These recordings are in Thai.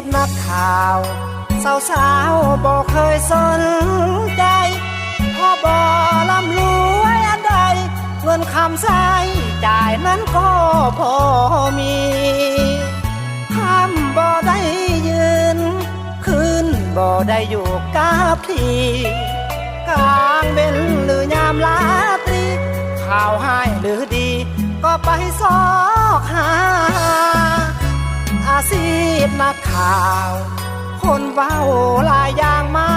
พนักข่าวสาวๆบอกเคยสนใจพอบ่ร่ำรวยอันใดเงินคำใช้จ่ายนั้นก็พอมีทำบ่ได้ยืนคืนบ่ได้อยู่กับที่กลางเว้นหรือยามลาตรีข่าวให้หรือดีก็ไปซอกหาอาชีพนักข่าวคนเว้าหลายอย่างมา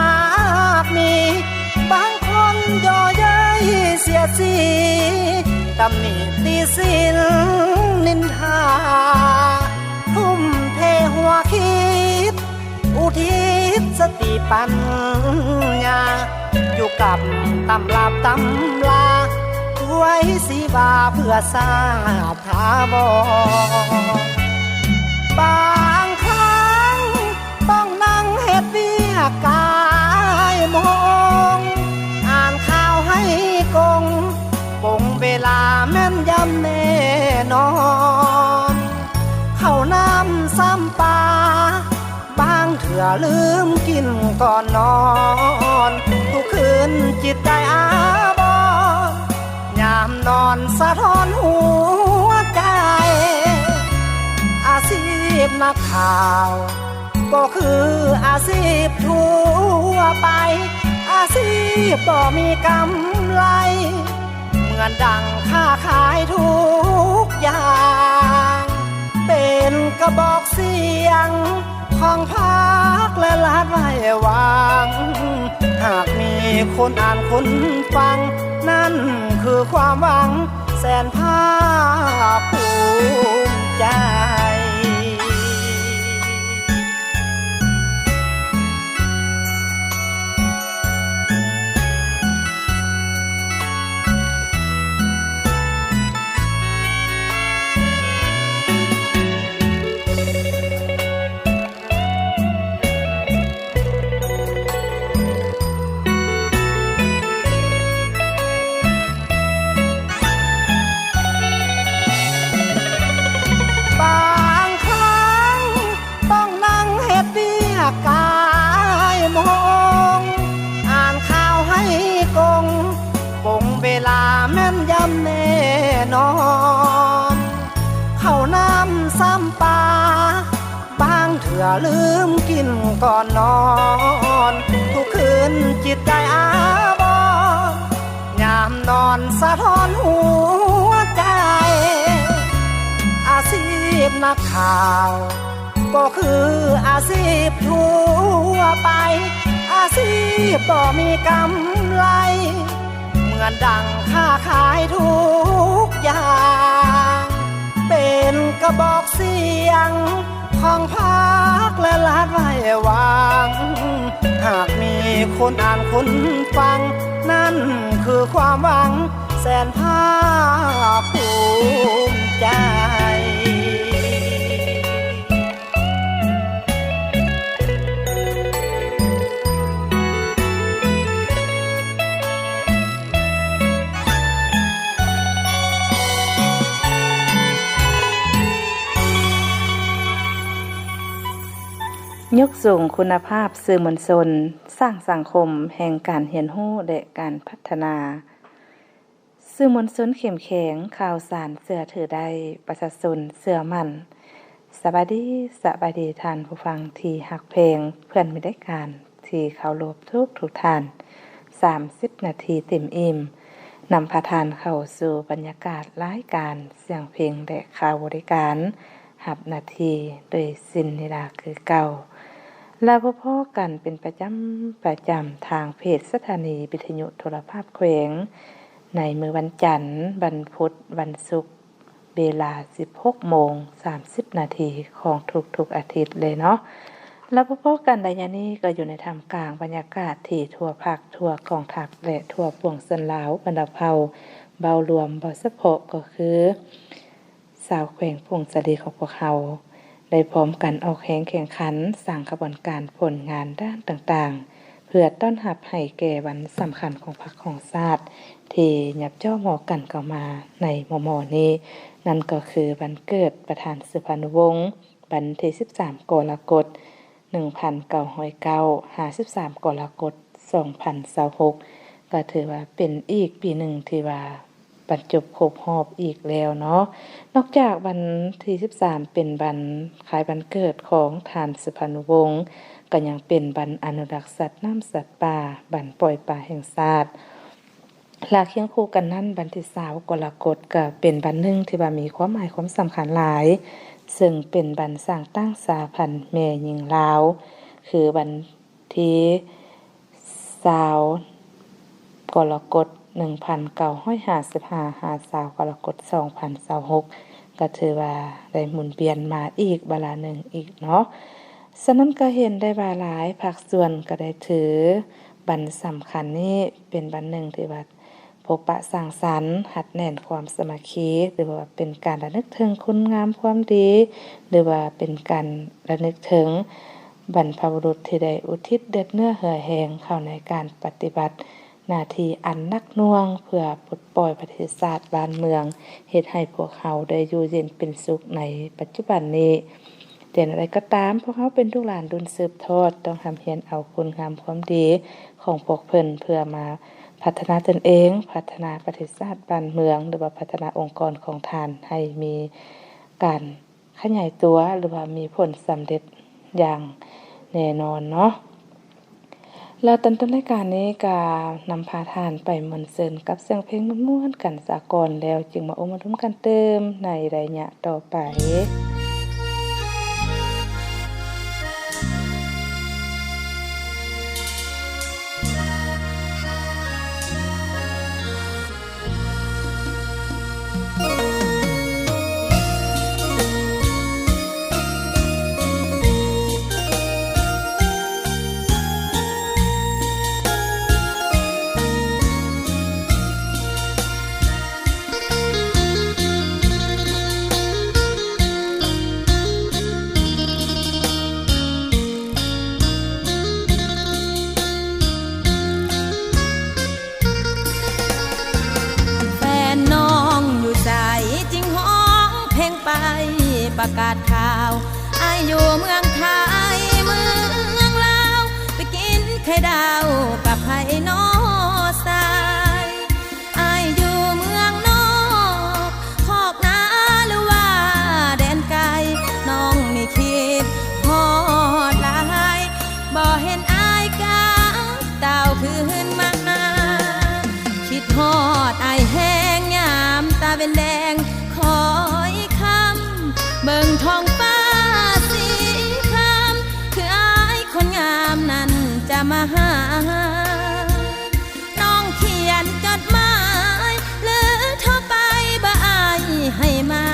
กมีบางคนย่อเย้ยเสียสีตำหนิตีสินนินทาทุ่มเทหัวคิดอุทิศสติปัญญาอยู่กับตำราตำลาไว้สีบาเพื่อทราบถาวรบางครั้งต้องนั่งเฮ็ดเวียกกายมองอ่านข่าวให้กงปงเวลาแม่นยำแน่นอนเข้าน้ำซ้ำปลาบางเถื่อลืมกินก่อนนอนทุกคืนจิตใจอาบอนยามนอนสะท้อนหัวใจอาชีพนักข่าวก็คืออาชีพทั่วไปอาชีพบ่มีกำไรเหมือนดังค้าขายทุกอย่างเป็นกระบอกเสียงของพรรคและรัฐไว้วางหากมีคนอ่านคนฟังนั่นคือความหวังแสนภาคภูมิใจกายมองอ่านข่าวให้กงปงเวลาแม่นยำแน่นอนเข้าน้ำซ้ำปลาบางเถื่อลืมกินก่อนนอนทุกคืนจิตใจอาบอนยามนอนสะท้อนหัวใจอาชีพนักข่าวก็คืออาชีพทั่วไปอาชีพบ่มีกำไรเหมือนดังค้าขายทุกอย่างเป็นกระบอกเสียงของพรรคและรัฐไว้วางหากมีคนอ่านคนฟังนั่นคือความหวังแสนภาคภูมิใจ ยกสูงคุณภาพสื่อมวลชนสร้างสังคมแห่งการเรียนรู้และการพัฒนาสื่อมวลชนเข้มแข็งข่าวสารเชื่อถือได้ประชาชนเชื่อมั่นสวัสดีท่านผู้ฟังที่ฮักเพลงเพื่อนมิตรการที่เคารพทุกท่าน30 นาทีเต็มอิ่มนำพาทานเข้าสู่บรรยากาศรายการเสียงเพลงและข่าวบริการหับนาทีโดยสินนิลาคือเก่าและพบกันเป็นประจำทางเพจสถานีวิทยุโทรภาพแขวงในมื้อวันจันทร์วันพุธวันศุกร์เวลา 16:30 นาทีของทุกอาทิตย์เลยเนาะแล้วพบกันในยามนี้ก็อยู่ในท่ามกลางบรรยากาศที่ทั่วภาคทั่วกองทัพและทั่วปวงชนลาวบรรดาเผ่าเบารวมเบาเฉพาะก็คือสาวแขวงพงศดีของพวกเขาได้พร้อมกันออกแข่งขันสร้างกระบวนการผลงานด้านต่างๆเพื่อต้อนรับให้แก่วันสำคัญของพรรคของชาติที่ยับย่อหมอกันเข้ามาในม.นี้นั่นก็คือวันเกิดประธานสุพรรณวงศ์ วันที่13กรกฎาคม1909 53กรกฎาคม2026ก็ถือว่าเป็นอีกปีหนึ่งที่ว่าบรรจบครบรอบอีกแล้วเนาะนอกจากวันที่13เป็นวันคล้ายวันเกิดของท่านสุพรรณวงศ์ก็ยังเป็นวันอนุรักษ์สัตว์น้ำสัตว์ป่าวันปล่อยปลาแห่งชาติลาเคียงคู่กันนั้นวันที่20กรกฎาคมก็เป็นวันหนึ่งที่ว่ามีความหมายความสำคัญหลายซึ่งเป็นวันสร้างตั้งสาพันธ์แม่หญิงลาวคือวันที่20กรกฎาคม1955 20กรกฎาคม2026ก็ถือว่าได้หมุนเวียนมาอีกเวลาหนึ่งอีกเนาะฉะนั้นก็เห็นได้ว่าหลายภาคส่วนก็ได้ถือวันสำคัญนี้เป็นวันหนึ่งที่ว่าพบปะสร้างสรรค์หัดแน่นความสามัคคีหรือว่าเป็นการระลึกถึงคุณงามความดีหรือว่าเป็นการระลึกถึงบรรพบุรุษที่ได้อุทิศเลือดเนื้อเหือดแห้งเข้าในการปฏิบัติหน้าที่อันหนักหน่วงเพื่อปลดปล่อยประเทศชาติบ้านเมืองเฮ็ดให้พวกเขาได้อยู่เย็นเป็นสุขในปัจจุบันนี้แต่อะไรก็ตามพวกเขาเป็นลูกหลานรุ่นสืบทอดต้องทำเพียรเอาคุณงามความดีของพวกเพิ่นเพื่อมาพัฒนาตนเองพัฒนาประเทศชาติบ้านเมืองหรือว่าพัฒนาองค์กรของท่านให้มีการขยายตัวหรือว่ามีผลสำเร็จอย่างแน่นอนเนาะแล้วต้นรายการนี้ก็นำพาท่านไปมนต์เซินกับเสียงเพลงม่วนๆกันสากลแล้วจึงมามาร่วมกันเติมในระยะต่อไปประกาศข่าวอายอยู่เมืองไทยเมืองลาวไปกินไข่ดาวกับไผ่นอสายอายอยู่เมืองนอกขอกนาหรือว่าแดนไกลน้องไม่คิดฮอดหลายบ่เห็นอายกาดาวคืนมาคิดฮอดอายแห้งยามตาเป็นแดงคอยเบิ่งท้องฟ้าสีครามคืออายคนงามนั้นจะมาหาน้องเขียนจดหมายหรือโทรไปบ่อายให้มา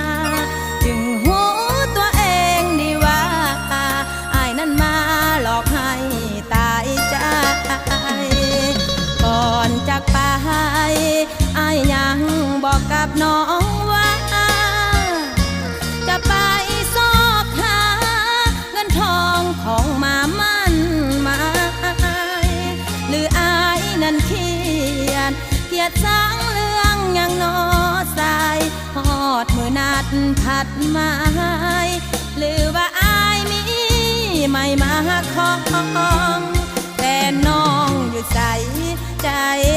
จึงหูตัวเองดีว่าอายนั้นมาหลอกให้ตายใจก่อนจากไปอายยังบอกกับน้องว่าจะไปซอกหาเงินทองของมามั่นหมายหรืออายนั้นเขียนสร้างเรื่องยังนอสายฮอดมือนัดผัดไม้หรือว่าอายมีไม่มาของแต่น้องอยู่ใสใจ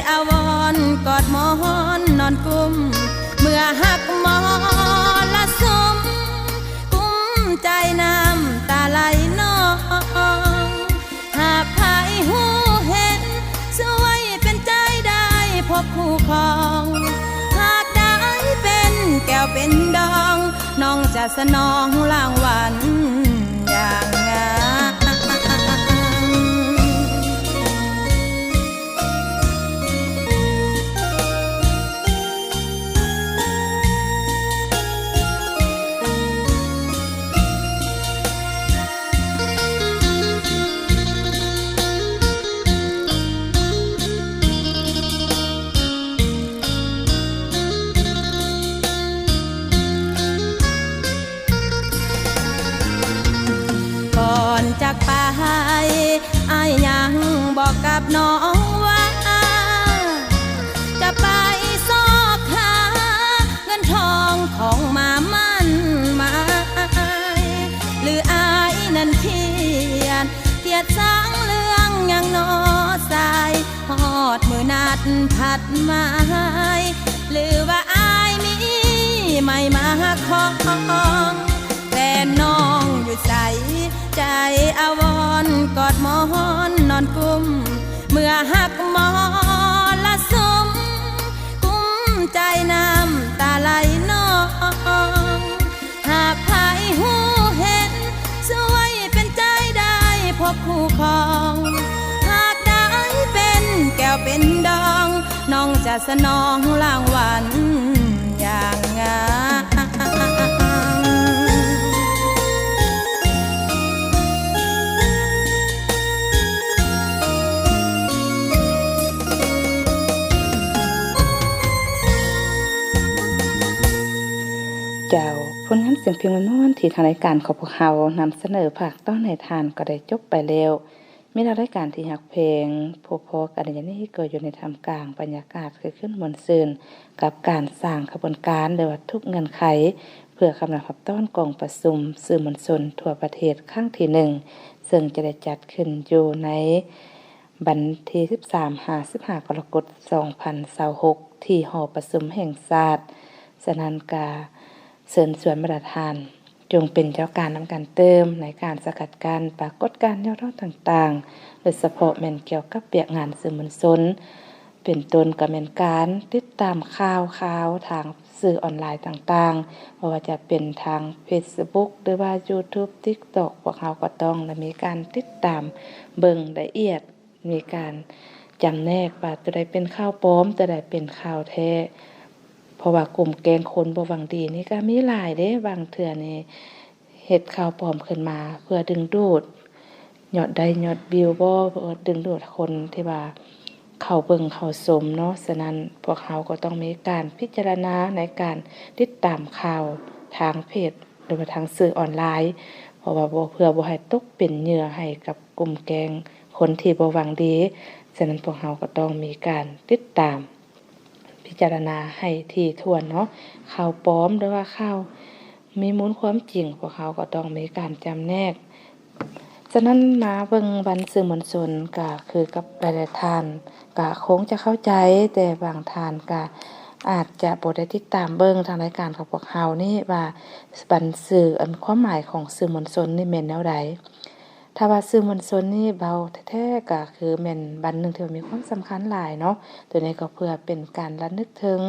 อาวรกอดหมอนนอนกุมเมื่อหักหมอนละสุมใจน้ำตาไหลนองหากใครหูเห็นสวยเป็นใจได้พบคู่ครองหากได้เป็นแก้วเป็นดองน้องจะสนองรางวัลอย่างงามจากไปอายยังบอกกับน้องว่าจะไปซอกหาเงินทองของมามั่นหมายหรือ ดหมายหรือว่าอายมีไม่มาของแต่น้องอยู่ใสใจอาวรณ์กอดหมอนนอนกุมเมื่อหักหมอละสมกุ้มใจน้ำตาไหลนองหากใครหูเห็นช่วยเป็นใจได้พบคู่ครองหากได้เป็นแก้วเป็นดองน้องจะสนองรางวัลอย่างงามเจ้าผลงานเสียงเพลงม่วนๆที่ทางรายการของพวกเรานำเสนอภาคต้นในทานก็ได้จบไปแล้วมีรายการที่ฮักเพลงพอๆกันอย่างนี้เกิดอยู่ในท่ามกลางบรรยากาศคือขึ้นมวลซืนกับการสร้างขบวนการหรือว่าทุกเงื่อนไขเพื่อคำนำขับต้อนกองประชุมสื่อมวลชนทั่วประเทศครั้งที่1ซึ่งจะได้จัดขึ้นอยู่ในวันที่13-15 กรกฎาคม 2026ที่หอประชุมแห่งชาติสนันกาเชิญชวนมาตรฐานจงเป็นเจ้าการนำการเติมในการสกัดกั้นปรากฏการณ์แนวทางต่างๆโดยเฉพาะแม่นเกี่ยวกับเปียกงานสื่อมวลชนเป็นต้นกับแม่นการติดตามข่าวทางสื่อออนไลน์ต่างๆไม่ว่าจะเป็นทาง Facebook หรือว่า YouTube TikTok พวกเราก็ต้องมีการติดตามเบิ่งละเอียดมีการจำแนกว่าตัวใดเป็นข่าวปลอมตัวใดเป็นข่าวแท้เพราะว่ากลุ่มแกงคนบ่หวังดีนี่ก็มีหลายเด้บางเทื่อนี่เฮ็ดข่าวปลอมขึ้นมาเพื่อดึงดูดยอดได้ยอดวิวบ่เพื่อดึงดูดคนที่ว่าเข้าเบิ่งเข้าชมเนาะฉะนั้นพวกเราก็ต้องมีการพิจารณาในการติดตามข่าวทางเพจหรือว่าทางสื่อออนไลน์เพราะว่าเพื่อบ่ให้ตกเป็นเหยื่อให้กับกลุ่มแกงคนที่บ่หวังดีฉะนั้นพวกเราก็ต้องมีการติดตามพิจารณาให้ถี่ถ้วนเนาะข่าวปลอมหรือว่าข่าวมีมูลความจริงพวกเขาก็ต้องมีการจำแนกฉะนั้นมาเบิ่งวันสื่อมวลชนก็คือกับหลายๆท่านก็คงจะเข้าใจแต่บางท่านก็อาจจะบ่ได้ติดตามเบิ่งทางรายการของพวกเฮานี่ว่าบันสื่ออันความหมายของสื่อมวลชนนี่แม่นแนวใดถ้าว่าสื่อมวลชนนี่เบาแท้ๆก็คือแม่นบันนึงที่มีความสำคัญหลายเนาะตัวนี้ก็เพื่อเป็นการระลึกถึง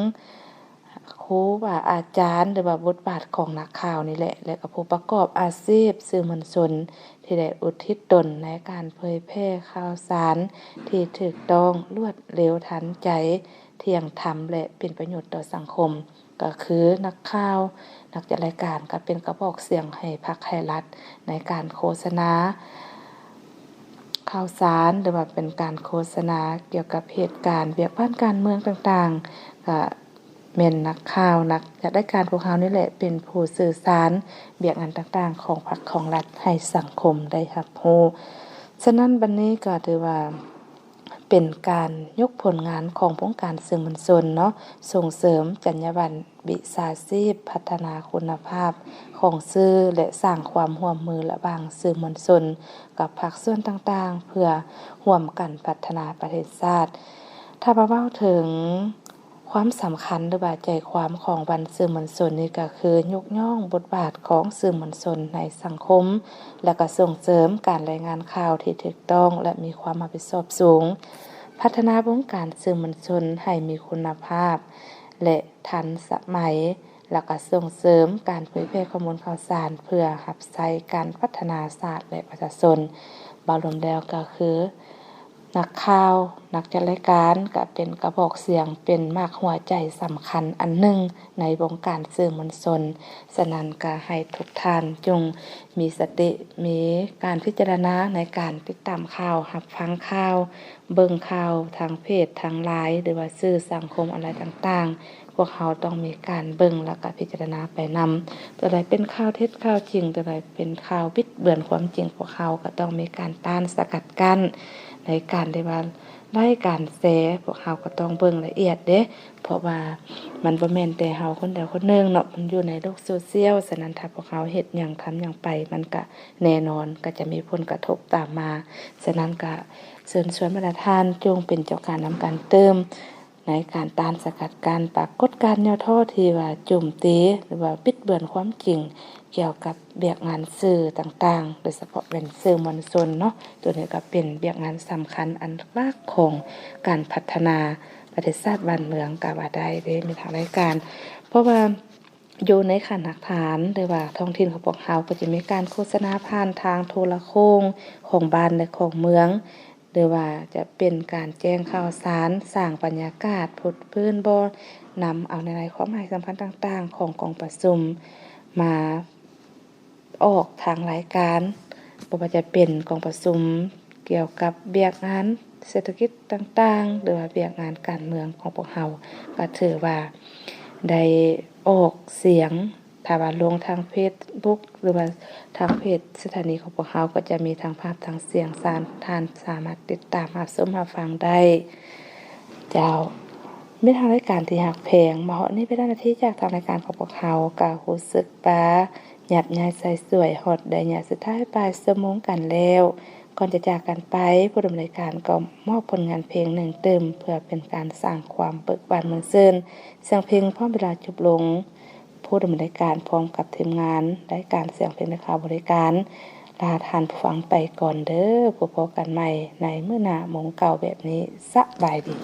ครูว่าอาจารย์หรือว่าบทบาทของนักข่าวนี่แหละและก็ผู้ประกอบอาชีพสื่อมวลชนที่ได้อุทิศตนในการเผยแพร่ข่าวสารที่ถูกต้องรวดเร็วทันใจเที่ยงธรรมและเป็นประโยชน์ต่อสังคมก็คือนักข่าวนักจัดรายการก็เป็นกระบอกเสียงให้พรรคให้รัฐในการโฆษณาข่าวสารหรือว่าเป็นการโฆษณาเกี่ยวกับเหตุการณ์เวียกบ้านการเมืองต่างๆก็แม่นนักข่าวนักจัดรายการพวกเขานี่แหละเป็นผู้สื่อสารเบียกงานต่างๆของพรรคของรัฐให้สังคมได้รับรู้ฉะนั้นบัดนี้ก็ถือว่าเป็นการยกผลงานขององค์การสื่อมวลชนเนาะส่งเสริมจรรยาบรรณวิชาชีพพัฒนาคุณภาพของสื่อและสร้างความร่วมมือระหว่างสื่อมวลชนกับภาคส่วนต่างๆเพื่อร่วมกันพัฒนาประเทศชาติถ้าเว้าถึงความสำคัญหรือว่าใจความของวันสื่อมวลชนนี่ก็คือยกย่องบทบาทของสื่อมวลชนในสังคมและก็ส่งเสริมการรายงานข่าวที่ถูกต้องและมีความรับผิดชอบสูงพัฒนาวงการสื่อมวลชนให้มีคุณภาพและทันสมัยและก็ส่งเสริมการเผยแพร่ข้อมูลข่าวสารเพื่อรับใช้การพัฒนาศาสตร์และประชาชนบารมแล้วก็คือนักข่าวนักจัดรายการก็เป็นกระบอกเสียงเป็นมากหัวใจสำคัญอันหนึ่งในวงการสื่อมวลชนฉะนั้นก็ให้ทุกท่านจงมีสติมีการพิจารณาในการติดตามข่าวรับฟังข่าวเบิ่งข่าวทางเพจทางไลน์หรือว่าสื่อสังคมอะไรต่างๆพวกเขาต้องมีการเบิ่งแล้วก็พิจารณาไปนำตัวใดเป็นข่าวเท็จข่าวจริงตัวใดเป็นข่าวบิดเบือนความจริงพวกเขาก็ต้องมีการต้านสกัดกั้นในการได้ว่าไล่การแชร์พวกเฮาก็ต้องเบิ่งละเอียดเด้เพราะว่ามันบ่แม่นแต่เฮาคนเดียวคนนึงเนาะมันอยู่ในโลกโซเชียลฉะนั้นถ้าพวกเฮาเฮ็ดหยังทำหยังไปมันก็แน่นอนก็จะมีผลกระทบตามมาฉะนั้นก็เชิญชวนมาตรฐานจงเป็นเจ้าการนำการเติม ในการต้านสกัดกั้นปรากฏการณ์แนวท่อที่ว่าโจมตีหรือว่าบิดเบือนความจริงเกี่ยวกับเบียกงานสื่อต่างๆโดยเฉพาะเป็นสื่อมวลชนเนาะตัวนี้ก็เป็นเบียกงานสำคัญอันหลักของการพัฒนาประเทศชาติบ้านเมืองก็ว่าได้มีทางรายการเพราะว่าอยู่ในขันหลักฐานหรือว่าท้องถิ่นของพวกเฮาก็จะมีการโฆษณาผ่านทางโทรโข่งของบ้านและของเมืองหรือว่าจะเป็นการแจ้งข่าวสารสร้างบรรยากาศพุดพื้นบ่นำเอาในความหมายสำคัญต่างๆของกองประชุมมาออกทางรายการบ่ว่าจะเป็นกองประชุมเกี่ยวกับเบียกงานเศรษฐกิจต่างๆหรือว่าเบียกงานการเมืองของพวกเฮาก็ถือว่าได้ออกเสียงถ้าว่าลงทางFacebook หรือว่าทางเพจสถานีของพวกเฮาก็จะมีทางภาพทางเสียงท่านสามารถติดตามรับชมรับฟังได้เจ้ามีทางรายการที่หักแพงมาเหาะนี่เป็นหน้าที่จากทางรายการของพวกเฮาก็รู้สึกว่าหยัดยายใส่สวยฮอดได้หยาสุดท้ายปลายชั่วโมงกันแล้วก่อนจะจากกันไปผู้ดำเนินรายการก็มอบผลงานเพลงหนึ่งเติมเพื่อเป็นการสร้างความเบิกบานเหมือนเซินเสียงเพลงพร้อมเวลาจบลงผู้ดำเนินรายการพร้อมกับทีมงานได้การเสียงเพลงในข่าวบริการลาทานผู้ฟังไปก่อนเด้อพบกันใหม่ในมื้อหน้าโมงเก่าแบบนี้สบายดี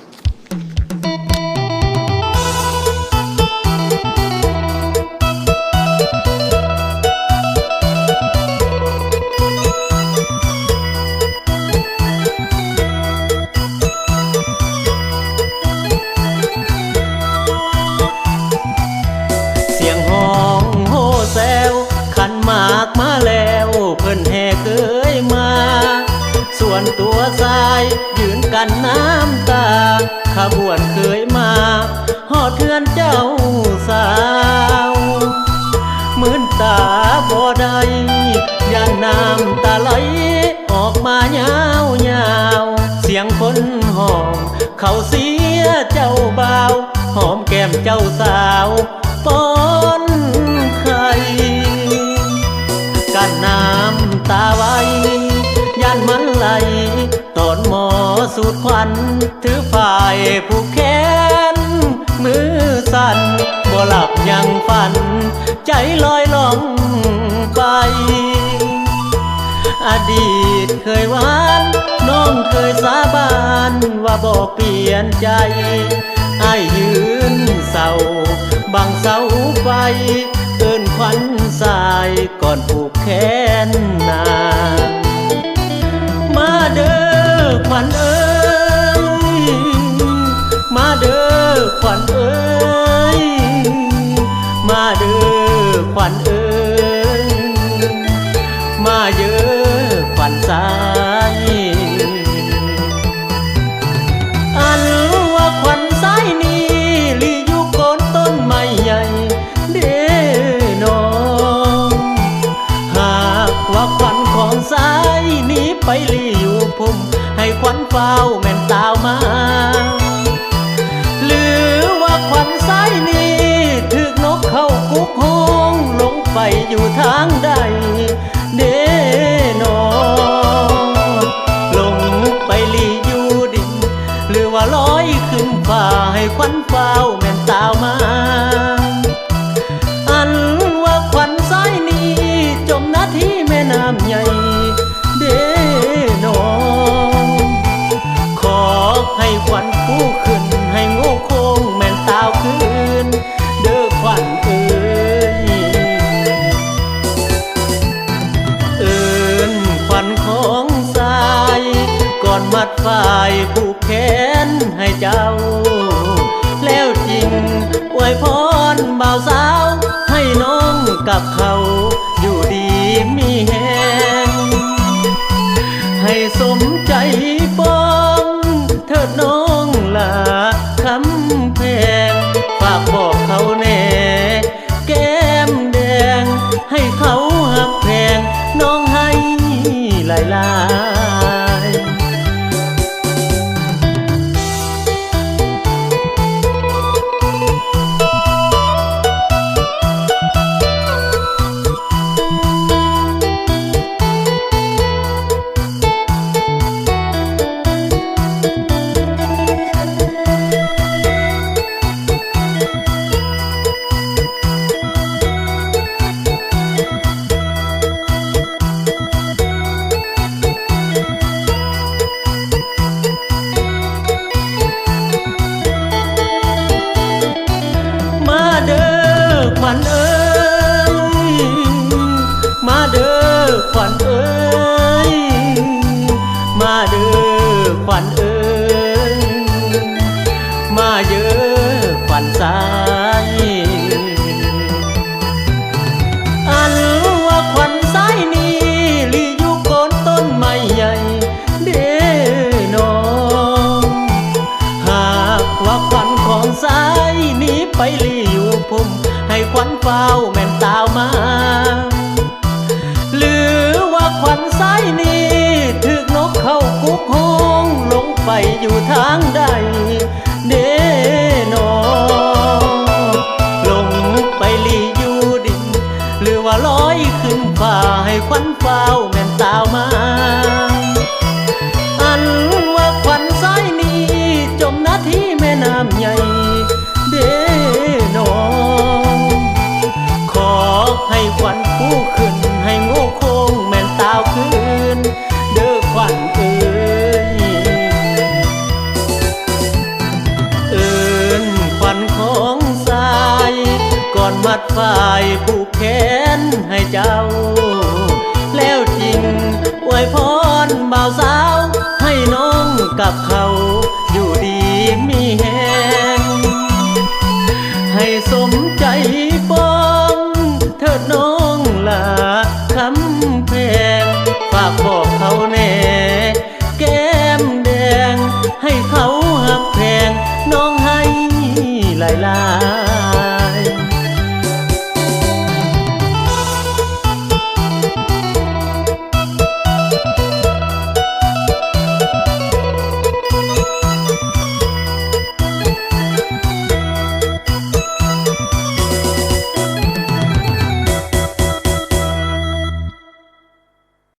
มาแล้วเพิ่นแห่เคยมาส่วนตัวสายยืนกันน้ำตาขบวนเคยมาหอดเทือนเจ้าสาวมื่นตาบ่ได้ย่านน้ำตาไหลออกมายาวเสียงคนห้องเขาเสียเจ้าบ่าวหอมแก้มเจ้าสาวป้อนไข่กันน้ำตาไว้ย่านมันไหลตอนหมอสูดควันถือฝ่ายผูกแขนมือสั่นบ่หลับยังฝันใจลอยล่องไปอดีตเคยหวานน้องเคยสาบานว่าบ่เปลี่ยนใจอ้ายยืนเศร้าบังเสาไฟเอิ้นขวัญสายก่อนผูกแขนนานมาเด้อขวัญเอ้ยมาเด้อขวัญเอ้ยมาเด้อขวัญเอ้ยมาเด้อขวัญสายอันว่าขวัญสายนี้ลีอยู่โคนต้นไม้ใหญ่เด้น้องหากว่าขวัญของสายนี้ไปลีอยู่พุ่มให้ขวัญเฝ้าแม่นตาวมาหรือว่าขวัญสายนี้ถึกนกเข้ากุกห้องลงไปอยู่ทางใดเด้น้องลงไปลีอยู่ดินหรือว่าลอยขึ้นฟ้าให้ขวัญเฝ้าแม่นตาวมาอันว่าขวัญสายนี้จมนาทีแม่น้ำใหญ่เด้น้องขอให้ขวัญผู้ขึ้นให้โง่โค้งแม่นตาวคืนเด้อขวัญเอ้ยเอิ้นขวัญของสายก่อนมัดฝ่ายผูกแขนให้เจ้าแล้วจริงอวยพรบ่าวสาวให้น้องกับเขาอยู่ดีมีแฮงให้สมใจปองเถิดน้องลาคำแพงฝากบอกเขาแน่แก้มแดงให้เขาหักแพงน้องให้หลาย ขวัญเอ้ยมาเด้อขวัญเอ้ยมาเยอะขวัญสายอันว่าขวัญสายนี้ลีอยู่โคนต้นไม้ใหญ่เด้น้องหากว่าขวัญของสายนี้ไปลีอยู่พุ่มให้ขวัญเฝ้าแม่นตาวมาหรือว่าขวัญสายนี้ถึกนกเข้ากุกห้องลงไปอยู่ทางใดเด้น้องลงไปลีอยู่ดินหรือว่าลอยขึ้นฟ้าให้ขวัญเฝ้าแม่นตาวมาอันว่าขวัญสายนี้จมนาที่แม่น้ำใหญ่เด้น้องขอให้ขวัญผู้ขึ้นให้โง่โค้งแม่นตาวคืนเด้อขวัญเอ้ยเอิ้นขวัญของสายก่อนมัดฝ่ายผูกแขนให้เจ้าแล้วจริงอวยพรบ่าวสาวให้น้องกับเขาอยู่ดีมีแฮงให้สมใจปองเถิดน้องลาคำแพงฝากบอกเขาแน่แก้มแดงให้เขาหักแพงน้องให้หลาย